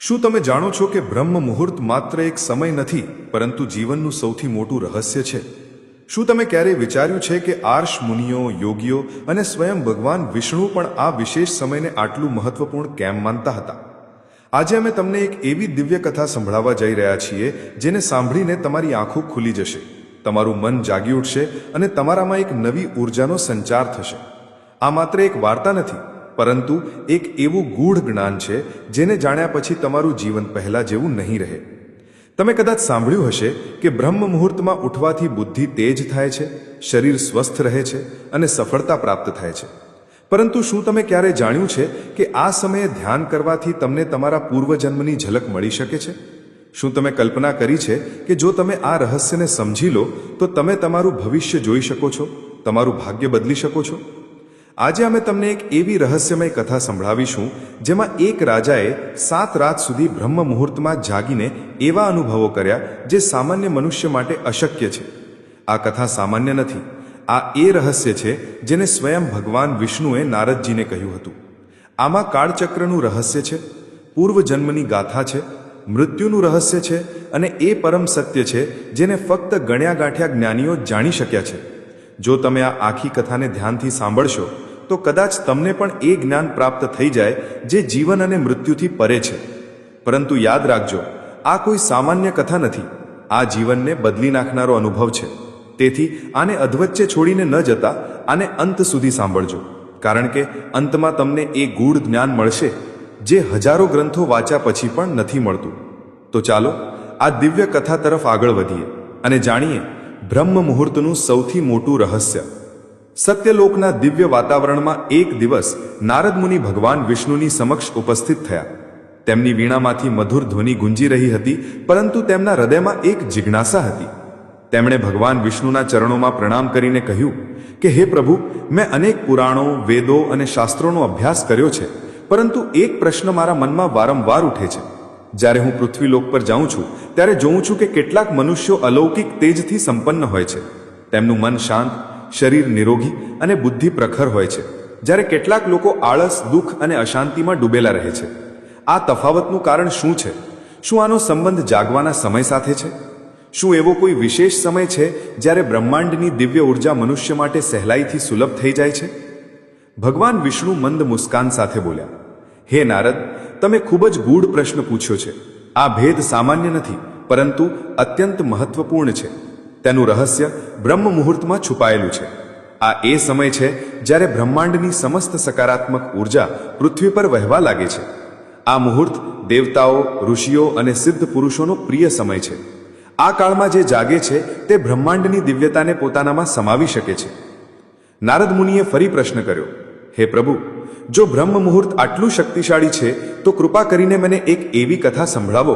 શું તમે જાણો છો કે બ્રહ્મ મુહૂર્ત માત્ર એક સમય નથી પરંતુ જીવનનું સૌથી મોટું રહસ્ય છે? શું તમે ક્યારેય વિચાર્યું છે કે આર્ષ મુનિઓ, યોગીઓ અને સ્વયં ભગવાન વિષ્ણુ પણ આ વિશેષ સમયને આટલું મહત્વપૂર્ણ કેમ માનતા હતા? આજે અમે તમને એક એવી દિવ્ય કથા સંભળાવવા જઈ રહ્યા છીએ જેને સાંભળીને તમારી આંખો ખુલી જશે, તમારું મન જાગી ઉઠશે અને તમારામાં એક નવી ઊર્જાનો સંચાર થશે. આ માત્ર એક વાર્તા નથી, પરંતુ એક એવું ગૂઢ જ્ઞાન છે જેને જાણ્યા પછી તમારું જીવન પહેલા જેવું નહીં રહે. તમે કદાચ સાંભળ્યું હશે કે બ્રહ્મ મુહૂર્તમાં ઉઠવાથી બુદ્ધિ તેજ થાય છે, શરીર સ્વસ્થ રહે છે અને સફળતા પ્રાપ્ત થાય છે. પરંતુ શું તમે ક્યારે જાણ્યું છે કે આ સમયે ધ્યાન કરવાથી તમને તમારા પૂર્વજન્મની ઝલક મળી શકે છે? શું તમે કલ્પના કરી છે કે જો તમે આ રહસ્યને સમજી લો તો તમે તમારું ભવિષ્ય જોઈ શકો છો, તમારું ભાગ્ય બદલી શકો છો? આજે અમે તમને એક એવી રહસ્યમય કથા સંભળાવીશું જેમાં એક રાજાએ 7 રાત સુધી બ્રહ્મ મુહૂર્તમાં જાગીને એવા અનુભવો કર્યા જે સામાન્ય મનુષ્ય માટે અશક્ય છે. આ કથા સામાન્ય નથી. આ એ રહસ્ય છે જેને સ્વયં ભગવાન વિષ્ણુએ નારદજીને કહ્યું હતું. આમાં કાળચક્રનું રહસ્ય છે, પૂર્વજન્મની ગાથા છે, મૃત્યુનું રહસ્ય છે અને એ પરમ સત્ય છે જેને ફક્ત ગણ્યા ગાંઠ્યા જ્ઞાનીઓ જ જાણી શક્યા છે. જો તમે આ આખી કથાને ધ્યાનથી સાંભળશો તો કદાચ તમને પણ એ જ્ઞાન પ્રાપ્ત થઈ જાય જે જીવન અને મૃત્યુથી પરે છે. પરંતુ યાદ રાખજો, આ કોઈ સામાન્ય કથા નથી. આ જીવનને બદલી નાખનારો અનુભવ છે. તેથી આને અધવચ્ચે છોડીને ન જતા આને અંત સુધી સાંભળજો, કારણ કે અંતમાં તમને એ ગૂઢ જ્ઞાન મળશે જે હજારો ગ્રંથો વાંચ્યા પછી પણ નથી મળતું. તો ચાલો આ દિવ્ય કથા તરફ આગળ વધીએ અને જાણીએ બ્રહ્મ મુહૂર્તનું સૌથી મોટું રહસ્ય. સત્યલોકના દિવ્ય વાતાવરણમાં એક દિવસ નારદ મુનિ ભગવાન વિષ્ણુની સમક્ષ ઉપસ્થિત થયા. તેમની વીણામાંથી મધુર ધ્વનિ ગુંજી રહી હતી, પરંતુ તેમના હૃદયમાં એક જિજ્ઞાસા હતી. તેમણે ભગવાન વિષ્ણુના ચરણોમાં પ્રણામ કરીને કહ્યું કે હે પ્રભુ, મેં અનેક પુરાણો, વેદો અને શાસ્ત્રોનો અભ્યાસ કર્યો છે, પરંતુ એક પ્રશ્ન મારા મનમાં વારંવાર ઉઠે છે. જ્યારે હું પૃથ્વીલોક પર જાઉં છું ત્યારે જોઉં છું કે કેટલાક મનુષ્યો અલૌકિક તેજથી સંપન્ન હોય છે. તેમનું મન શાંત, શરીર નિરોગી અને બુદ્ધિ પ્રખર હોય છે, જ્યારે કેટલાક લોકો આળસ, દુઃખ અને અશાંતિમાં ડૂબેલા રહે છે. આ તફાવતનું કારણ શું છે? શું આનો સંબંધ જાગવાના સમય સાથે છે? શું એવો કોઈ વિશેષ સમય છે જ્યારે બ્રહ્માંડની દિવ્ય ઉર્જા મનુષ્ય માટે સહેલાઈથી સુલભ થઈ જાય છે? ભગવાન વિષ્ણુ મંદ મુસ્કાન સાથે બોલ્યા, હે નારદ, તમે ખૂબ જ ગૂઢ પ્રશ્ન પૂછ્યો છે. આ ભેદ સામાન્ય નથી, પરંતુ અત્યંત મહત્વપૂર્ણ છે. તેનું રહસ્ય બ્રહ્મ મુહૂર્તમાં છુપાયેલું છે. આ એ સમય છે જ્યારે બ્રહ્માંડની સમસ્ત સકારાત્મક ઉર્જા પૃથ્વી પર વહેવા લાગે છે. આ મુહૂર્ત દેવતાઓ, ઋષિઓ અને સિદ્ધ પુરુષોનો પ્રિય સમય છે. આ કાળમાં જે જાગે છે તે બ્રહ્માંડની દિવ્યતાને પોતાનામાં સમાવી શકે છે. નારદ મુનિએ ફરી પ્રશ્ન કર્યો, હે પ્રભુ, જો બ્રહ્મ મુહૂર્ત આટલું શક્તિશાળી છે તો કૃપા કરીને મને એક એવી કથા સંભળાવો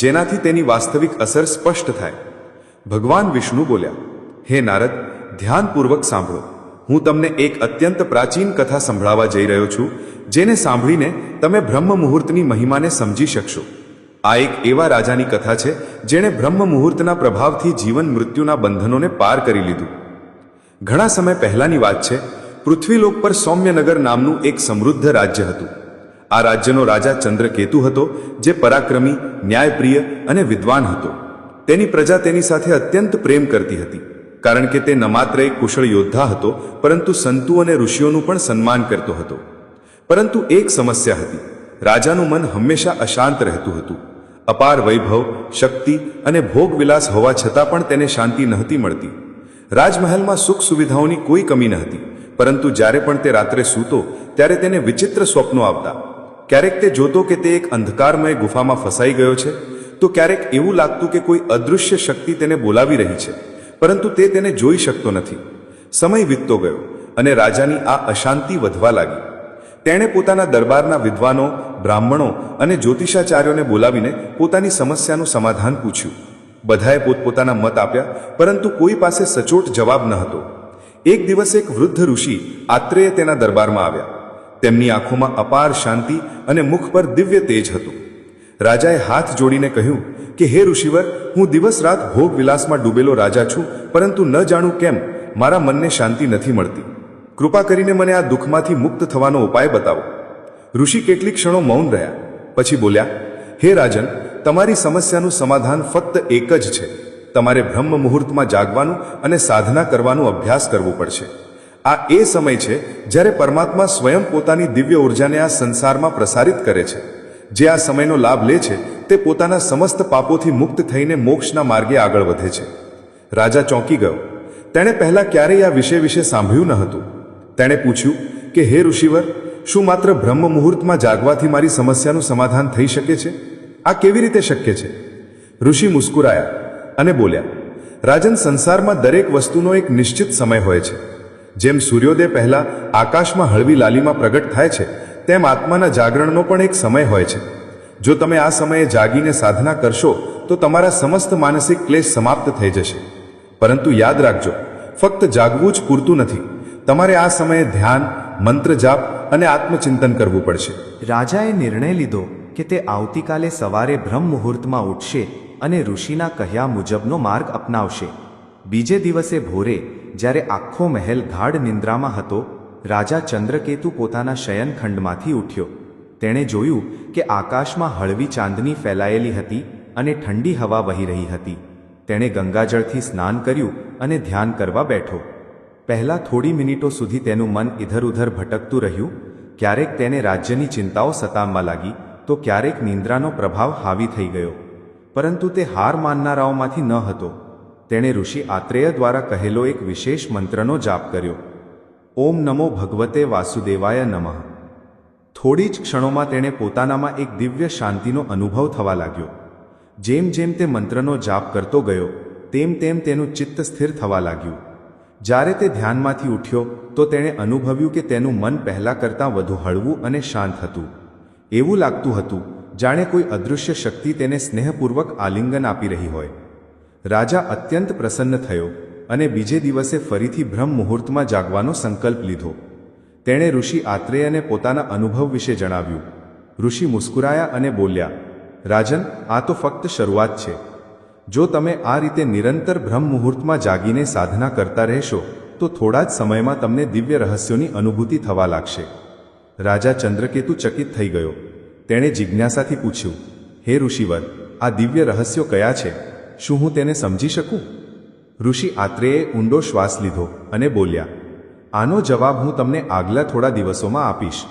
જેનાથી તેની વાસ્તવિક અસર સ્પષ્ટ થાય. ભગવાન વિષ્ણુ બોલ્યા, હે નારદ, ધ્યાનપૂર્વક સાંભળો. હું તમને એક અત્યંત પ્રાચીન કથા સંભળાવવા જઈ રહ્યો છું, જેને સાંભળીને તમે બ્રહ્મ મુહૂર્તની મહિમાને સમજી શકશો. આ એક એવા રાજાની કથા છે જેણે બ્રહ્મ મુહૂર્તના પ્રભાવથી જીવન મૃત્યુના બંધનોને પાર કરી લીધું. ઘણા સમય પહેલાની વાત છે. પૃથ્વીલોક પર સૌમ્યનગર નામનું એક સમૃદ્ધ રાજ્ય હતું. આ રાજ્યનો રાજા ચંદ્રકેતુ હતો, જે પરાક્રમી, ન્યાયપ્રિય અને વિદ્વાન હતો. તેની પ્રજા તેની સાથે અત્યંત પ્રેમ કરતી હતી, કારણ કે તે ન માત્ર એક કુશળ યોદ્ધા હતો, પરંતુ સંતો અને ઋષિઓનું પણ સન્માન કરતો હતો. પરંતુ એક સમસ્યા હતી. રાજાનું મન હંમેશા અશાંત રહેતું હતું. અપાર વૈભવ, શક્તિ અને ભોગવિલાસ હોવા છતાં પણ તેને શાંતિ નહોતી મળતી. રાજમહેલમાં સુખ સુવિધાઓની કોઈ કમી ન હતી, પરંતુ જ્યારે પણ તે રાત્રે સૂતો ત્યારે તેને વિચિત્ર સ્વપ્નો આવતા. ક્યારેક તે જોતો કે તે એક અંધકારમય ગુફામાં ફસાઈ ગયો છે, તો ક્યારેક એવું લાગતું કે કોઈ અદૃશ્ય શક્તિ તેને બોલાવી રહી છે, પરંતુ તે તેને જોઈ શકતો નથી. સમય વીતતો ગયો અને રાજાની આ અશાંતિ વધવા લાગી. તેણે પોતાના દરબારના વિદ્વાનો, બ્રાહ્મણો અને જ્યોતિષાચાર્યોને બોલાવીને પોતાની સમસ્યાનું સમાધાન પૂછ્યું. બધાએ પોતપોતાના મત આપ્યા, પરંતુ કોઈ પાસે સચોટ જવાબ ન હતો. એક દિવસ એક વૃદ્ધ ઋષિ આત્રેય તેના દરબારમાં આવ્યા. તેમની આંખોમાં અપાર શાંતિ અને મુખ પર દિવ્ય તેજ હતું. રાજાએ હાથ જોડીને કહ્યું કે હે ઋષિવર, હું દિવસ રાત ભોગ વિલાસમાં ડૂબેલો રાજા છું, પરંતુ ન જાણું કેમ મારા મનને શાંતિ નથી મળતી. કૃપા કરીને મને આ દુઃખમાંથી મુક્ત થવાનો ઉપાય બતાવો. ઋષિ કેટલીક ક્ષણો મૌન રહ્યા, પછી બોલ્યા, હે રાજન, તમારી સમસ્યાનું સમાધાન ફક્ત એક જ છે. તમારે બ્રહ્મ મુહૂર્તમાં જાગવાનું અને સાધના કરવાનું અભ્યાસ કરવું પડશે. આ એ સમય છે જ્યારે પરમાત્મા સ્વયં પોતાની દિવ્ય ઉર્જાને આ સંસારમાં પ્રસારિત કરે છે. જે આ સમયનો લાભ લે છે તે પોતાના સમસ્ત પાપોથી મુક્ત થઈને મોક્ષના માર્ગે આગળ વધે છે. રાજા ચોંકી ગયો. તેણે પહેલાં ક્યારેય આ વિશે સાંભળ્યું ન હતું. તેણે પૂછ્યું કે હે ઋષિવર, શું માત્ર બ્રહ્મ મુહૂર્તમાં જાગવાથી મારી સમસ્યાનું સમાધાન થઈ શકે છે? આ કેવી રીતે શક્ય છે? ઋષિ મુસ્કુરાયા અને બોલ્યા, રાજન, સંસારમાં દરેક વસ્તુનો એક નિશ્ચિત સમય હોય છે. જેમ સૂર્યોદય પહેલા આકાશમાં હળવી લાલીમાં પ્રગટ થાય છે, તેમ આત્માના જાગરણનો પણ એક સમય હોય છે. જો તમે આ સમયે જાગીને સાધના કરશો તો તમારા સમસ્ત માનસિક ક્લેશ સમાપ્ત થઈ જશે. પરંતુ યાદ રાખજો, ફક્ત જાગવું જ પૂરતું નથી. તમારે આ સમયે ધ્યાન, મંત્ર જાપ અને આત્મચિંતન કરવું પડશે. રાજાએ નિર્ણય લીધો કે તે આવતીકાલે સવારે બ્રહ્મ મુહૂર્તમાં ઉઠશે અને ઋષિના કહ્યા મુજબનો માર્ગ અપનાવશે. બીજે દિવસે ભોરે, જ્યારે આખો મહેલ ગાઢ નિંદ્રામાં હતો, રાજા ચંદ્રકેતુ પોતાના શયનખંડમાંથી ઉઠ્યો. તેણે જોયું કે આકાશમાં હળવી ચાંદની ફેલાયેલી હતી અને ઠંડી હવા વહી રહી હતી. તેણે ગંગાજળથી સ્નાન કર્યું અને ધ્યાન કરવા બેઠો. પહેલાં થોડી મિનિટો સુધી તેનું મન ઇધર-ઉધર ભટકતું રહ્યું. ક્યારેક તેને રાજ્યની ચિંતાઓ સતાવવા લાગી તો ક્યારેક નિંદ્રાનો પ્રભાવ હાવી થઈ ગયો. પરંતુ તે હાર માનનારાઓમાંથી ન હતો. તેણે ઋષિ આત્રેય દ્વારા કહેલો એક વિશેષ મંત્રનો જાપ કર્યો. ઓમ નમો ભગવતે વાસુદેવાય નમઃ. થોડી જ ક્ષણોમાં તેણે પોતાનામાં એક દિવ્ય શાંતિનો અનુભવ થવા લાગ્યો. જેમ જેમ તે મંત્રનો જાપ કરતો ગયો તેમ તેમ તેનું ચિત્ત સ્થિર થવા લાગ્યું. જ્યારે તે ધ્યાનમાંથી ઉઠ્યો તો તેણે અનુભવ્યું કે તેનું મન પહેલાં કરતાં વધુ હળવું અને શાંત હતું. એવું લાગતું હતું જાણે કોઈ અદૃશ્ય શક્તિ તેને સ્નેહપૂર્વક આલિંગન આપી રહી હોય. રાજા અત્યંત પ્રસન્ન થયો અને બીજે દિવસે ફરીથી બ્રહ્મ મુહૂર્તમાં જાગવાનો સંકલ્પ લીધો. તેણે ઋષિ આત્રેયને પોતાના અનુભવ વિશે જણાવ્યું. ઋષિ મુસ્કુરાયા અને બોલ્યા, રાજન, આ તો ફક્ત શરૂઆત છે. જો તમે આ રીતે નિરંતર બ્રહ્મ મુહૂર્તમાં જાગીને સાધના કરતા રહેશો તો થોડા જ સમયમાં તમને દિવ્ય રહસ્યોની અનુભૂતિ થવા લાગશે. રાજા ચંદ્રકેતુ ચકિત થઈ ગયો. તેણે જિજ્ઞાસાથી પૂછ્યું, હે ઋષિવર, આ દિવ્ય રહસ્યો કયા છે? શું હું તેને સમજી શકું? ઋષિ આત્રેયે ઊંડો શ્વાસ લીધો અને બોલ્યા, આનો જવાબ હું તમને આગલા થોડા દિવસોમાં આપીશ.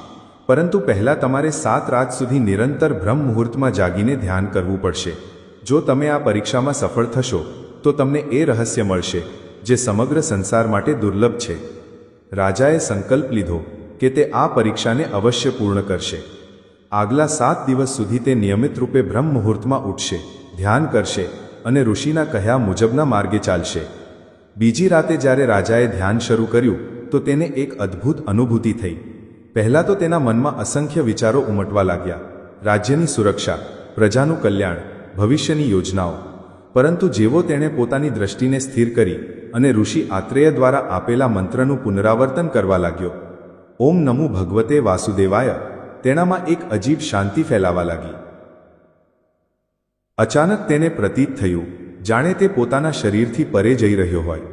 પરંતુ પહેલાં તમારે 7 રાત સુધી નિરંતર બ્રહ્મ મુહૂર્તમાં જાગીને ધ્યાન કરવું પડશે. જો તમે આ પરીક્ષામાં સફળ થશો તો તમને એ રહસ્ય મળશે જે સમગ્ર સંસાર માટે દુર્લભ છે. રાજાએ સંકલ્પ લીધો કે તે આ પરીક્ષાને અવશ્ય પૂર્ણ કરશે. આગલા 7 દિવસ સુધી તે નિયમિત રૂપે બ્રહ્મ મુહૂર્તમાં ઉઠશે, ધ્યાન કરશે અને ઋષિના કહ્યા મુજબના માર્ગે ચાલશે. બીજી રાતે જ્યારે રાજાએ ધ્યાન શરૂ કર્યું તો તેને એક અદ્ભુત અનુભૂતિ થઈ. પહેલાં તો તેના મનમાં અસંખ્ય વિચારો ઉમટવા લાગ્યા. રાજ્યની સુરક્ષા, પ્રજાનું કલ્યાણ, ભવિષ્યની યોજનાઓ. પરંતુ જેવો તેણે પોતાની દ્રષ્ટિને સ્થિર કરી અને ઋષિ આત્રેય દ્વારા આપેલા મંત્રનું પુનરાવર્તન કરવા લાગ્યો, ઓમ નમો ભગવતે વાસુદેવાય, તેનામાં એક અજીબ શાંતિ ફેલાવા લાગી. અચાનક તેને પ્રતીત થયું જાણે તે પોતાના શરીરથી પરે જઈ રહ્યો હોય.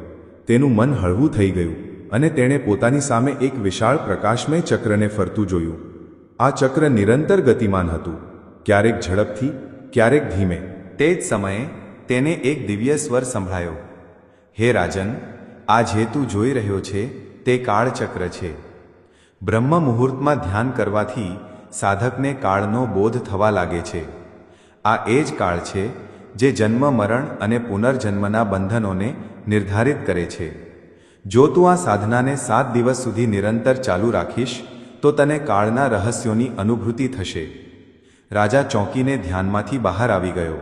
તેનું મન હળવું થઈ ગયું અને તેણે પોતાની સામે એક વિશાળ પ્રકાશમય ચક્રને ફરતું જોયું. આ ચક્ર નિરંતર ગતિમાન હતું, ક્યારેક ઝડપથી, ક્યારેક ધીમે. તે જ સમયે તેને એક દિવ્ય સ્વર સંભળાયો, હે રાજન, આ જે તું જોઈ રહ્યો છે તે કાળચક્ર છે. બ્રહ્મ મુહૂર્તમાં ધ્યાન કરવાથી સાધકને કાળનો બોધ થવા લાગે છે. આ એ જ કાળ છે જે જન્મ, મરણ અને પુનર્જન્મના બંધનોને નિર્ધારિત કરે છે. જો તું આ સાધનાને 7 દિવસ સુધી નિરંતર ચાલુ રાખીશ તો તને કાળના રહસ્યોની અનુભૂતિ થશે. રાજા ચોંકીને ધ્યાનમાંથી બહાર આવી ગયો.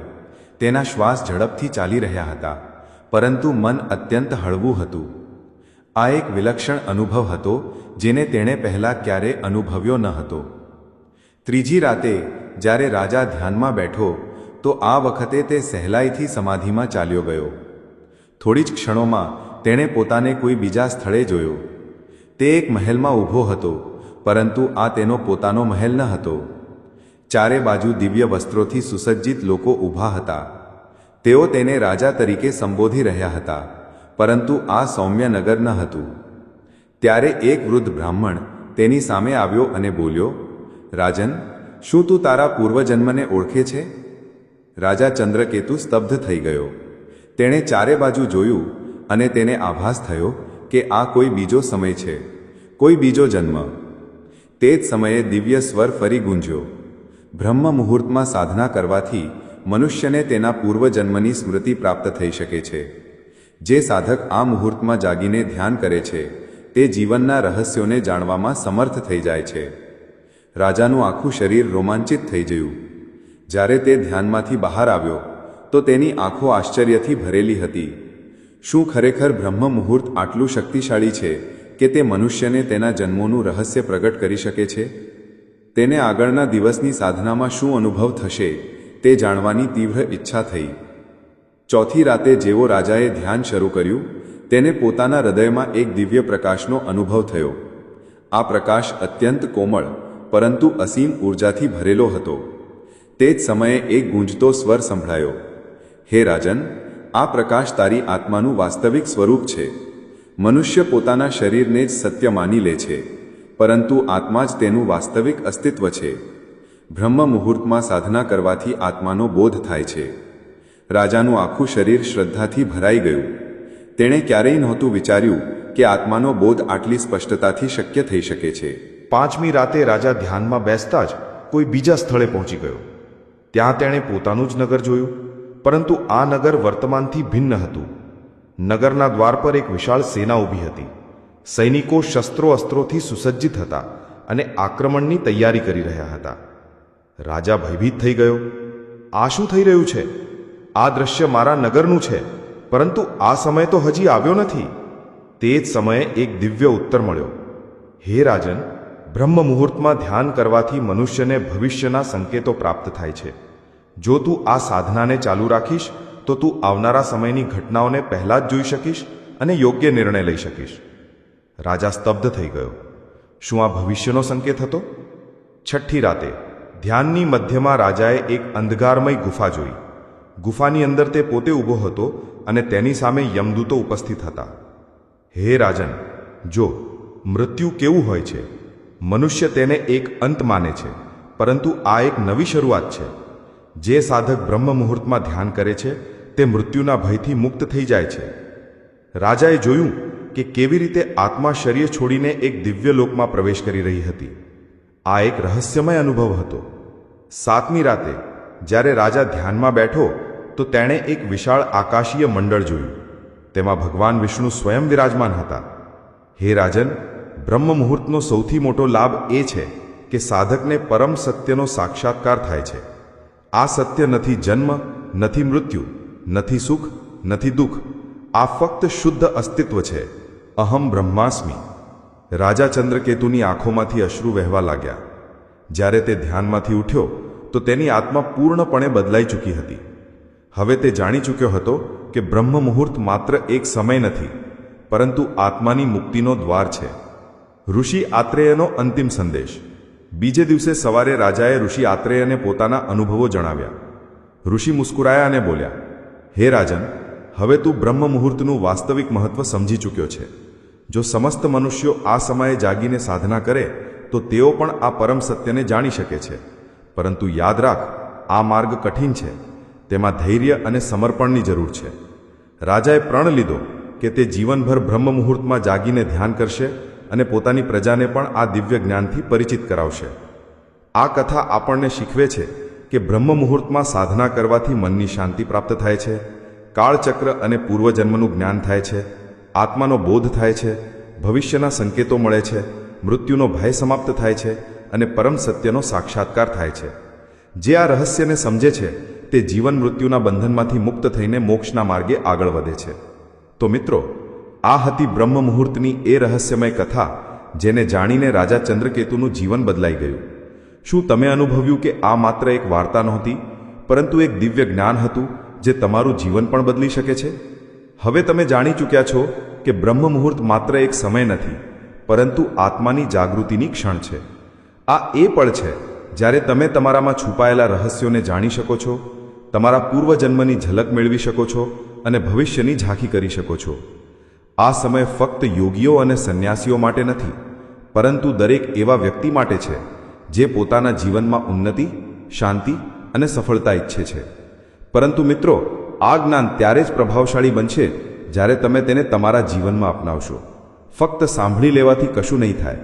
તેના શ્વાસ ઝડપથી ચાલી રહ્યા હતા, પરંતુ મન અત્યંત હળવું હતું. આ એક વિલક્ષણ અનુભવ હતો જેને તેણે પહેલાં ક્યારેય અનુભવ્યો ન હતો. ત્રીજી રાતે જ્યારે રાજા ધ્યાનમાં બેઠો તો આ વખતે તે સહેલાઈથી સમાધિમાં ચાલ્યો ગયો. થોડી જ ક્ષણોમાં તેણે પોતાને કોઈ બીજા સ્થળે જોયો. તે એક મહેલમાં ઊભો હતો, પરંતુ આ તેનો પોતાનો મહેલ ન હતો. ચારે બાજુ દિવ્ય વસ્ત્રોથી સુસજ્જિત લોકો ઊભા હતા. તેઓ તેને રાજા તરીકે સંબોધી રહ્યા હતા, પરંતુ આ સૌમ્ય નગર ન હતું. ત્યારે એક વૃદ્ધ બ્રાહ્મણ તેની સામે આવ્યો અને બોલ્યો, રાજન, શું તું તારા પૂર્વજન્મને ઓળખે છે? રાજા ચંદ્રકેતુ સ્તબ્ધ થઈ ગયો. તેણે ચારે બાજુ જોયું અને તેને આભાસ થયો કે આ કોઈ બીજો સમય છે, કોઈ બીજો જન્મ. તે જ સમયે દિવ્ય સ્વર ફરી ગુંજ્યો. બ્રહ્મ મુહૂર્તમાં સાધના કરવાથી મનુષ્યને તેના પૂર્વજન્મની સ્મૃતિ પ્રાપ્ત થઈ શકે છે. જે સાધક આ મુહૂર્તમાં જાગીને ધ્યાન કરે છે તે જીવનના રહસ્યોને જાણવામાં સમર્થ થઈ જાય છે. રાજાનું આખું શરીર રોમાંચિત થઈ ગયું. જ્યારે તે ધ્યાનમાંથી બહાર આવ્યો તો તેની આંખો આશ્ચર્યથી ભરેલી હતી. શું ખરેખર બ્રહ્મ મુહૂર્ત આટલું શક્તિશાળી છે કે તે મનુષ્યને તેના જન્મોનું રહસ્ય પ્રગટ કરી શકે છે? તેને આગળના દિવસની સાધનામાં શું અનુભવ થશે તે જાણવાની તીવ્ર ઈચ્છા થઈ. ચોથી રાતે જેવો રાજાએ ધ્યાન શરૂ કર્યું તેને પોતાના હૃદયમાં એક દિવ્ય પ્રકાશનો અનુભવ થયો. આ પ્રકાશ અત્યંત કોમળ પરંતુ અસીમ ઊર્જાથી ભરેલો હતો. તે જ સમયે એક ગૂંજતો સ્વર સંભળાયો. હે રાજન, આ પ્રકાશ તારી આત્માનું વાસ્તવિક સ્વરૂપ છે. મનુષ્ય પોતાના શરીરને જ સત્ય માની લે છે, પરંતુ આત્મા જ તેનું વાસ્તવિક અસ્તિત્વ છે. બ્રહ્મ મુહૂર્તમાં સાધના કરવાથી આત્માનો બોધ થાય છે. રાજાનું આખું શરીર શ્રદ્ધાથી ભરાઈ ગયું. તેણે ક્યારેય નહોતું વિચાર્યું કે આત્માનો બોધ આટલી સ્પષ્ટતાથી શક્ય થઈ શકે છે. પાંચમી રાતે રાજા ધ્યાનમાં બેસતા જ કોઈ બીજા સ્થળે પહોંચી ગયો. ત્યાં તેણે પોતાનું જ નગર જોયું, પરંતુ આ નગર વર્તમાનથી ભિન્ન હતું. નગરના દ્વાર પર એક વિશાળ સેના ઊભી હતી. સૈનિકો શસ્ત્રો અસ્ત્રોથી સુસજ્જિત હતા અને આક્રમણની તૈયારી કરી રહ્યા હતા. રાજા ભયભીત થઈ ગયો. આ શું થઈ રહ્યું છે? આ દ્રશ્ય મારા નગરનું છે, પરંતુ આ સમય તો હજી આવ્યો નથી. તે જ સમયે એક દિવ્ય ઉત્તર મળ્યો. હે રાજન, બ્રહ્મ મુહૂર્તમાં ધ્યાન કરવાથી મનુષ્યને ભવિષ્યના સંકેતો પ્રાપ્ત થાય છે. જો તું આ સાધનાને ચાલુ રાખીશ તો તું આવનારા સમયની ઘટનાઓને પહેલાં જ જોઈ શકીશ અને યોગ્ય નિર્ણય લઈ શકીશ. રાજા સ્તબ્ધ થઈ ગયો. શું આ ભવિષ્યનો સંકેત હતો? છઠ્ઠી રાતે ધ્યાનની મધ્યમાં રાજાએ એક અંધકારમય ગુફા જોઈ. ગુફાની અંદર તે પોતે ઊભો હતો અને તેની સામે યમદૂતો ઉપસ્થિત હતા. હે રાજન, જો મૃત્યુ કેવું હોય છે, મનુષ્ય તેને એક અંત માને છે, પરંતુ આ એક નવી શરૂઆત છે. જે સાધક બ્રહ્મ મુહૂર્તમાં ધ્યાન કરે છે તે મૃત્યુના ભયથી મુક્ત થઈ જાય છે. રાજાએ જોયું કે કેવી રીતે આત્મા શરીર છોડીને એક દિવ્ય લોકમાં પ્રવેશ કરી રહી હતી. આ એક રહસ્યમય અનુભવ હતો. સાતમી રાતે જ્યારે રાજા ધ્યાનમાં બેઠો તો તેણે એક વિશાળ આકાશીય મંડળ જોયું. તેમાં ભગવાન વિષ્ણુ સ્વયં વિરાજમાન હતા. હે રાજન, બ્રહ્મ મુહૂર્તનો સૌથી મોટો લાભ એ છે કે સાધકને પરમ સત્યનો સાક્ષાત્કાર થાય છે. આ સત્ય નથી જન્મ, નથી મૃત્યુ, નથી સુખ, નથી દુઃખ. આ ફક્ત શુદ્ધ અસ્તિત્વ છે. અહમ બ્રહ્માસ્મિ. રાજા ચંદ્રકેતુની આંખોમાંથી અશ્રુ વહેવા લાગ્યા. જ્યારે તે ધ્યાનમાંથી ઉઠ્યો તો તેની આત્મા પૂર્ણપણે બદલાઈ ચૂકી હતી. હવે તે જાણી ચૂક્યો હતો કે બ્રહ્મ મુહૂર્ત માત્ર એક સમય નથી, પરંતુ આત્માની મુક્તિનો દ્વાર છે. ઋષિ આત્રેયનો અંતિમ સંદેશ. બીજે દિવસે સવારે રાજાએ ઋષિ આત્રેયને પોતાના અનુભવો જણાવ્યા. ઋષિ મુસ્કુરાયા અને બોલ્યા, હે રાજન, હવે તું બ્રહ્મ મુહૂર્તનું વાસ્તવિક મહત્વ સમજી ચૂક્યો છે. જો સમસ્ત મનુષ્યો આ સમયે જાગીને સાધના કરે તો તેઓ પણ આ પરમ સત્યને જાણી શકે છે. પરંતુ યાદ રાખ, આ માર્ગ કઠિન છે. તેમાં ધૈર્ય અને સમર્પણની જરૂર છે. રાજાએ પ્રણ લીધો કે તે જીવનભર બ્રહ્મ મુહૂર્તમાં જાગીને ધ્યાન કરશે અને પોતાની પ્રજાને પણ આ દિવ્ય જ્ઞાનથી પરિચિત કરાવશે. આ કથા આપણને શીખવે છે કે બ્રહ્મ મુહૂર્તમાં સાધના કરવાથી મનની શાંતિ પ્રાપ્ત થાય છે, કાળચક્ર અને પૂર્વજન્મનું જ્ઞાન થાય છે, આત્માનો બોધ થાય છે, ભવિષ્યના સંકેતો મળે છે, મૃત્યુનો ભય સમાપ્ત થાય છે અને પરમ સત્યનો સાક્ષાત્કાર થાય છે. જે આ રહસ્યને સમજે છે તે જીવન મૃત્યુના બંધનમાંથી મુક્ત થઈને મોક્ષના માર્ગે આગળ વધે છે. તો મિત્રો, આ હતી બ્રહ્મ મુહૂર્તની એ રહસ્યમય કથા જેને જાણીને રાજા ચંદ્રકેતુનું જીવન બદલાઈ ગયું. શું તમે અનુભવ્યું કે આ માત્ર એક વાર્તા નહોતી, પરંતુ એક દિવ્ય જ્ઞાન હતું જે તમારું જીવન પણ બદલી શકે છે? હવે તમે જાણી ચૂક્યા છો કે બ્રહ્મ મુહૂર્ત માત્ર એક સમય નથી, પરંતુ આત્માની જાગૃતિની ક્ષણ છે. આ એ પળ છે જ્યારે તમે તમારામાં છુપાયેલા રહસ્યોને જાણી શકો છો, તમારા પૂર્વજન્મની ઝલક મેળવી શકો છો અને ભવિષ્યની ઝાંખી કરી શકો છો. આ સમય ફક્ત યોગીઓ અને સંન્યાસીઓ માટે નથી, પરંતુ દરેક એવા વ્યક્તિ માટે છે જે પોતાના જીવનમાં ઉન્નતિ, શાંતિ અને સફળતા ઈચ્છે છે. પરંતુ મિત્રો, આ જ્ઞાન ત્યારે જ પ્રભાવશાળી બનશે જ્યારે તમે તેને તમારા જીવનમાં અપનાવશો. ફક્ત સાંભળી લેવાથી કશું નહીં થાય.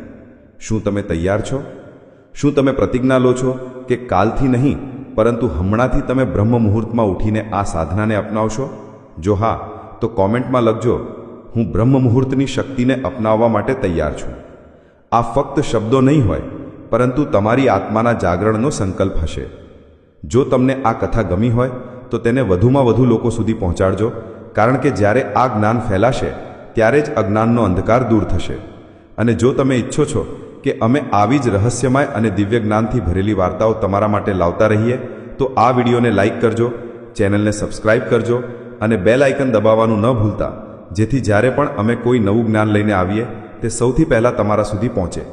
શું તમે તૈયાર છો? શું તમે પ્રતિજ્ઞા લો છો કે કાલથી નહીં પરંતુ હમણાંથી તમે બ્રહ્મ મુહૂર્તમાં ઉઠીને આ સાધનાને અપનાવશો? જો હા, તો કોમેન્ટમાં લખજો, હું બ્રહ્મ મુહૂર્તની શક્તિને અપનાવવા માટે તૈયાર છું. આ ફક્ત શબ્દો નહીં હોય, પરંતુ તમારી આત્માના જાગરણનો સંકલ્પ હશે. જો તમને આ કથા ગમી હોય તો તેને વધુમાં વધુ લોકો સુધી પહોંચાડજો, કારણ કે જ્યારે આ જ્ઞાન ફેલાશે ત્યારે જ અજ્ઞાનનો અંધકાર દૂર થશે. અને જો તમે ઈચ્છો છો કે અમે આવી જ રહસ્યમય અને દિવ્ય જ્ઞાનથી ભરેલી વાર્તાઓ તમારા માટે લાવતા રહીએ, તો આ વિડીયોને લાઇક કરજો, ચેનલને સબસ્ક્રાઇબ કરજો અને બેલ આઇકન દબાવવાનું ન ભૂલતા, જેથી જ્યારે પણ અમે કોઈ નવું જ્ઞાન લઈને આવીએ તે સૌથી પહેલાં તમારા સુધી પહોંચે.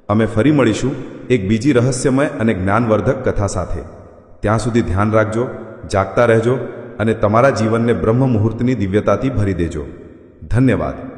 અમે ફરી મળીશું એક બીજી રહસ્યમય અને જ્ઞાનવર્ધક કથા સાથે. ત્યાં સુધી ધ્યાન રાખજો, જાગતા રહેજો અને તમારા જીવનને બ્રહ્મ મુહૂર્તની દિવ્યતાથી ભરી દેજો. ધન્યવાદ.